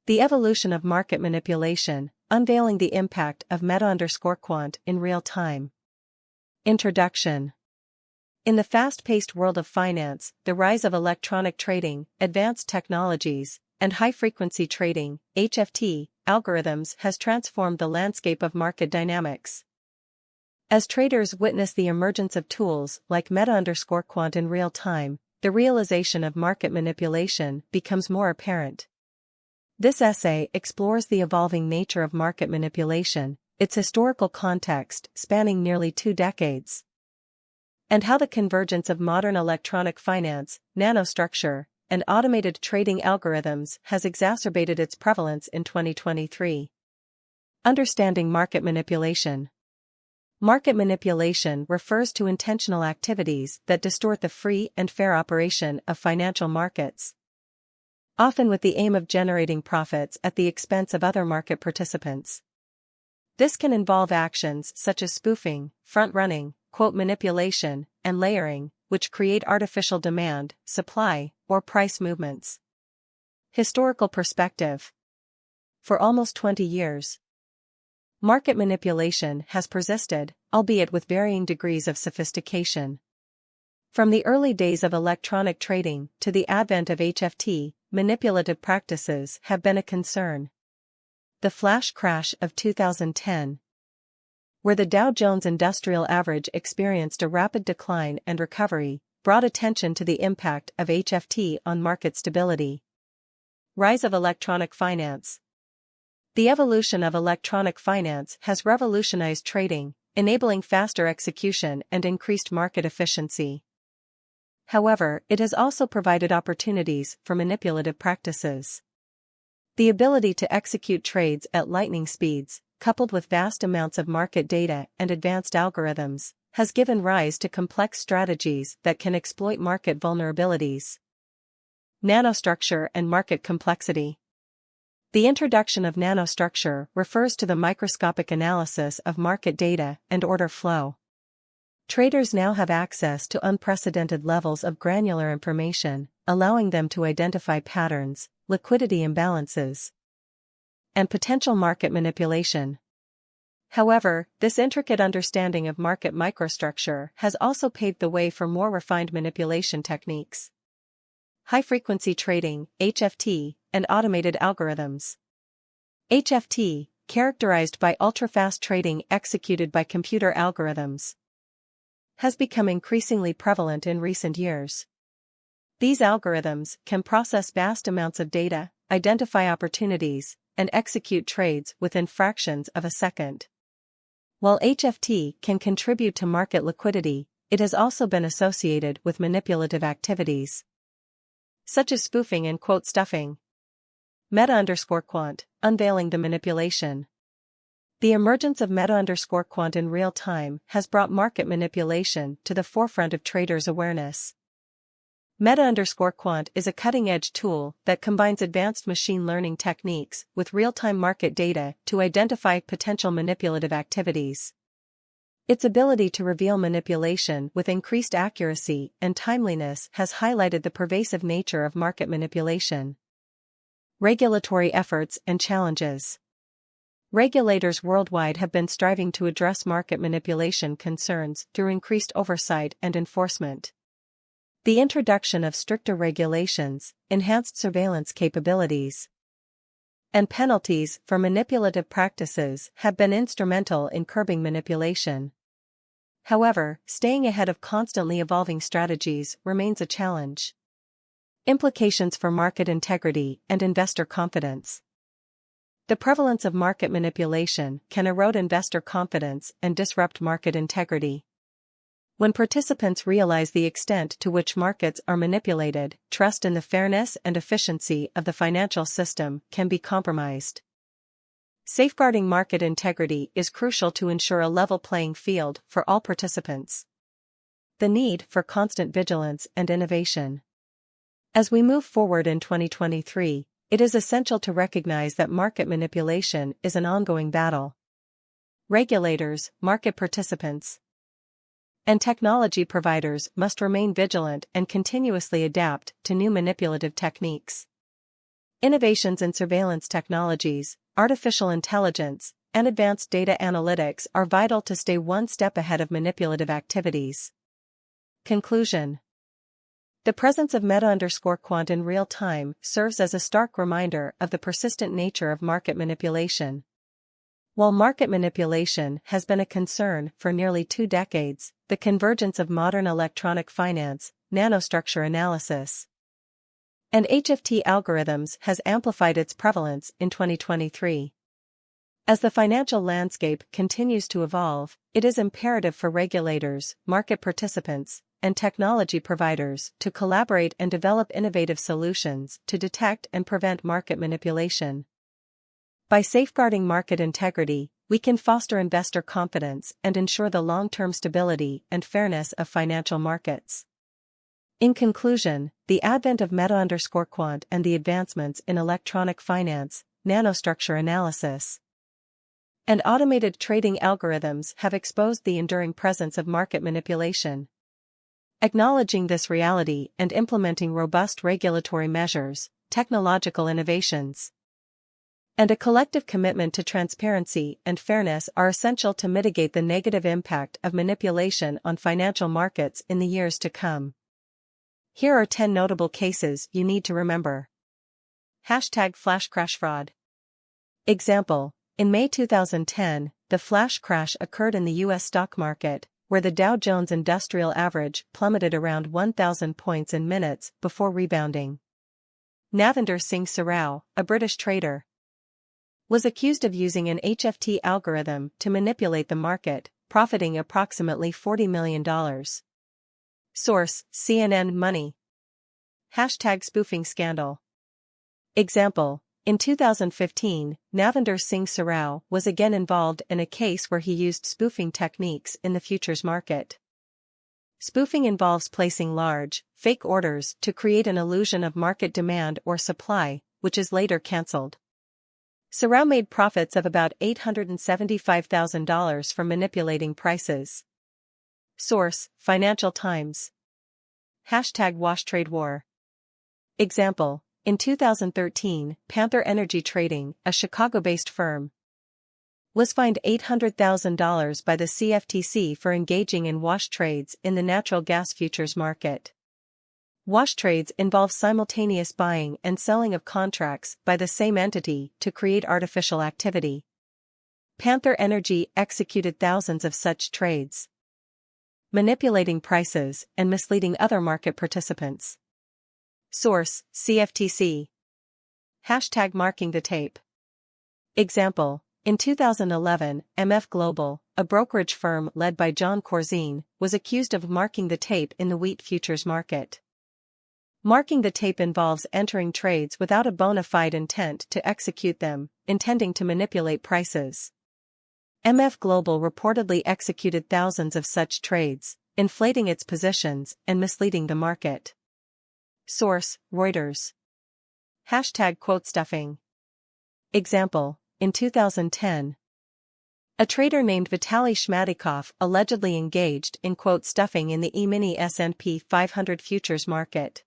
The evolution of market manipulation, unveiling the impact of METAquant in real time. Introduction. In the fast-paced world of finance, the rise of electronic trading, advanced technologies, and high-frequency trading, HFT, algorithms has transformed the landscape of market dynamics. As traders witness the emergence of tools like METAquant in real time, the realization of market manipulation becomes more apparent. This essay explores the evolving nature of market manipulation, its historical context spanning nearly 2 decades, and how the convergence of modern electronic finance, nanostructure, and automated trading algorithms has exacerbated its prevalence in 2023. Understanding market manipulation. Market manipulation refers to intentional activities that distort the free and fair operation of financial markets, often with the aim of generating profits at the expense of other market participants. This can involve actions such as spoofing, front-running, quote manipulation, and layering, which create artificial demand, supply, or price movements. Historical perspective. For almost 20 years, market manipulation has persisted, albeit with varying degrees of sophistication. From the early days of electronic trading to the advent of HFT, manipulative practices have been a concern. The flash crash of 2010, where the Dow Jones Industrial Average experienced a rapid decline and recovery, brought attention to the impact of HFT on market stability. Rise of electronic finance. The evolution of electronic finance has revolutionized trading, enabling faster execution and increased market efficiency. However, it has also provided opportunities for manipulative practices. The ability to execute trades at lightning speeds, coupled with vast amounts of market data and advanced algorithms, has given rise to complex strategies that can exploit market vulnerabilities. Nanostructure and market complexity. The introduction of nanostructure refers to the microscopic analysis of market data and order flow. Traders now have access to unprecedented levels of granular information, allowing them to identify patterns, liquidity imbalances, and potential market manipulation. However, this intricate understanding of market microstructure has also paved the way for more refined manipulation techniques. High-frequency trading, HFT, and automated algorithms. HFT, characterized by ultra-fast trading executed by computer algorithms, has become increasingly prevalent in recent years. These algorithms can process vast amounts of data, identify opportunities, and execute trades within fractions of a second. While HFT can contribute to market liquidity, it has also been associated with manipulative activities, such as spoofing and quote stuffing. METAquant, unveiling the manipulation. The emergence of METAquant in real time has brought market manipulation to the forefront of traders' awareness. METAquant is a cutting-edge tool that combines advanced machine learning techniques with real-time market data to identify potential manipulative activities. Its ability to reveal manipulation with increased accuracy and timeliness has highlighted the pervasive nature of market manipulation. Regulatory efforts and challenges. Regulators worldwide have been striving to address market manipulation concerns through increased oversight and enforcement. The introduction of stricter regulations, enhanced surveillance capabilities, and penalties for manipulative practices have been instrumental in curbing manipulation. However, staying ahead of constantly evolving strategies remains a challenge. Implications for market integrity and investor confidence. The prevalence of market manipulation can erode investor confidence and disrupt market integrity. When participants realize the extent to which markets are manipulated, trust in the fairness and efficiency of the financial system can be compromised. Safeguarding market integrity is crucial to ensure a level playing field for all participants. The need for constant vigilance and innovation. As we move forward in 2023, it is essential to recognize that market manipulation is an ongoing battle. Regulators, market participants, and technology providers must remain vigilant and continuously adapt to new manipulative techniques. Innovations in surveillance technologies, artificial intelligence, and advanced data analytics are vital to stay one step ahead of manipulative activities. Conclusion. The presence of META_quant in real time serves as a stark reminder of the persistent nature of market manipulation. While market manipulation has been a concern for nearly 2 decades, the convergence of modern electronic finance, nanostructure analysis, and HFT algorithms has amplified its prevalence in 2023. As the financial landscape continues to evolve, it is imperative for regulators, market participants, and technology providers to collaborate and develop innovative solutions to detect and prevent market manipulation. By safeguarding market integrity, we can foster investor confidence and ensure the long-term stability and fairness of financial markets. In conclusion, the advent of META_quant and the advancements in electronic finance, nanostructure analysis, and automated trading algorithms have exposed the enduring presence of market manipulation. Acknowledging this reality and implementing robust regulatory measures, technological innovations, and a collective commitment to transparency and fairness are essential to mitigate the negative impact of manipulation on financial markets in the years to come. Here are 10 notable cases you need to remember. #Flash crash fraud. Example: in May 2010, the flash crash occurred in the U.S. stock market, where the Dow Jones Industrial Average plummeted around 1,000 points in minutes before rebounding. Navinder Singh Sarao, a British trader, was accused of using an HFT algorithm to manipulate the market, profiting approximately $40 million. Source: CNN Money. #spoofing scandal. Example: in 2015, Navinder Singh Sarao was again involved in a case where he used spoofing techniques in the futures market. Spoofing involves placing large, fake orders to create an illusion of market demand or supply, which is later cancelled. Sarao made profits of about $875,000 from manipulating prices. Source: Financial Times. #Wash Trade War. Example: in 2013, Panther Energy Trading, a Chicago-based firm, was fined $800,000 by the CFTC for engaging in wash trades in the natural gas futures market. Wash trades involve simultaneous buying and selling of contracts by the same entity to create artificial activity. Panther Energy executed thousands of such trades, manipulating prices and misleading other market participants. Source: CFTC. #marking the tape. Example: in 2011, MF Global, a brokerage firm led by John Corzine, was accused of marking the tape in the wheat futures market. Marking the tape involves entering trades without a bona fide intent to execute them, intending to manipulate prices. MF Global reportedly executed thousands of such trades, inflating its positions and misleading the market. Source: Reuters. #quote stuffing. Example: in 2010, a trader named Vitaly Shmadikov allegedly engaged in quote stuffing in the E-mini S&P 500 futures market.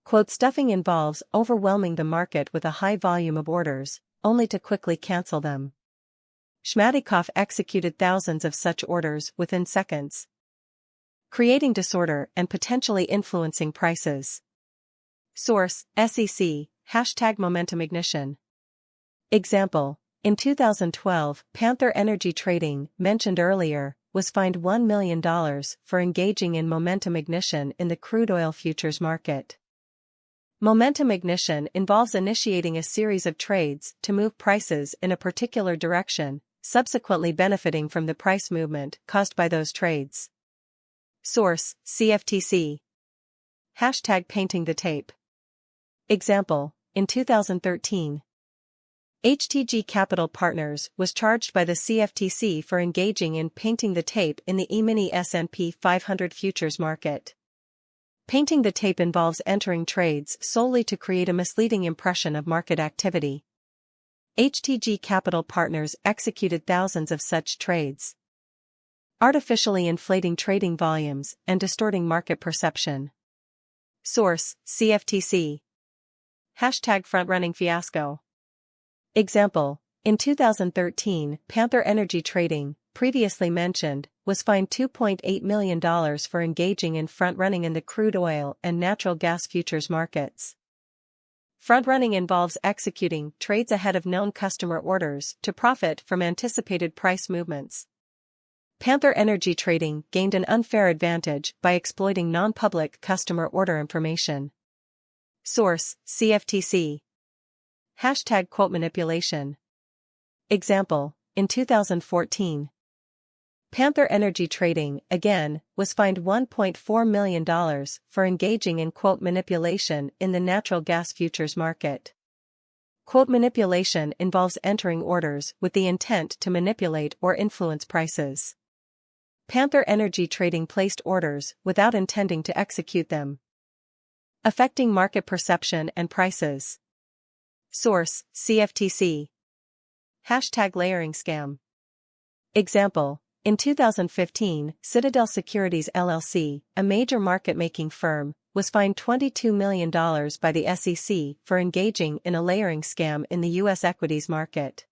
Quote stuffing involves overwhelming the market with a high volume of orders, only to quickly cancel them. Shmadikov executed thousands of such orders within seconds, creating disorder and potentially influencing prices. Source: SEC. #momentum ignition. Example: in 2012, Panther Energy Trading, mentioned earlier, was fined $1 million for engaging in momentum ignition in the crude oil futures market. Momentum ignition involves initiating a series of trades to move prices in a particular direction, subsequently benefiting from the price movement caused by those trades. Source: CFTC. #painting the tape. Example: in 2013, HTG Capital Partners was charged by the CFTC for engaging in painting the tape in the E-mini S&P 500 futures market. Painting the tape involves entering trades solely to create a misleading impression of market activity. HTG Capital Partners executed thousands of such trades, artificially inflating trading volumes and distorting market perception. Source: CFTC. #frontrunning fiasco. Example: in 2013, Panther Energy Trading, previously mentioned, was fined $2.8 million for engaging in front-running in the crude oil and natural gas futures markets. Front-running involves executing trades ahead of known customer orders to profit from anticipated price movements. Panther Energy Trading gained an unfair advantage by exploiting non-public customer order information. Source: CFTC. #quote manipulation. Example: in 2014, Panther Energy Trading, again, was fined $1.4 million for engaging in quote manipulation in the natural gas futures market. Quote manipulation involves entering orders with the intent to manipulate or influence prices. Panther Energy Trading placed orders without intending to execute them, affecting market perception and prices. Source: CFTC. #layering scam. Example: in 2015, Citadel Securities LLC, a major market-making firm, was fined $22 million by the SEC for engaging in a layering scam in the U.S. equities market.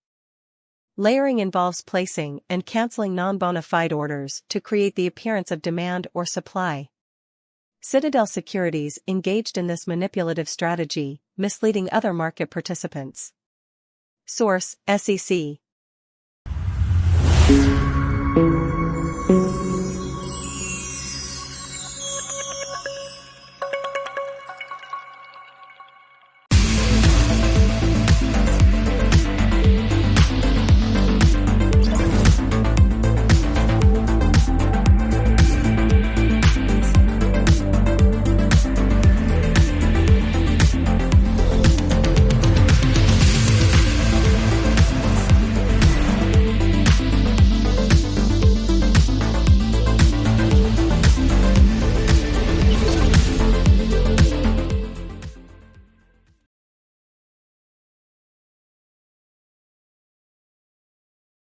Layering involves placing and canceling non-bona fide orders to create the appearance of demand or supply. Citadel Securities engaged in this manipulative strategy, misleading other market participants. Source: SEC.